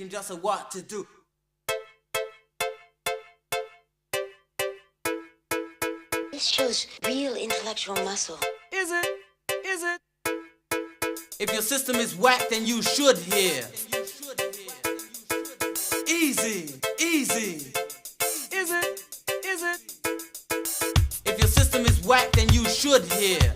Just what to do. This shows real intellectual muscle. Is it? Is it? If your system is whack, then you should hear. Easy, easy. Is it? Is it? If your system is whack, then you should hear.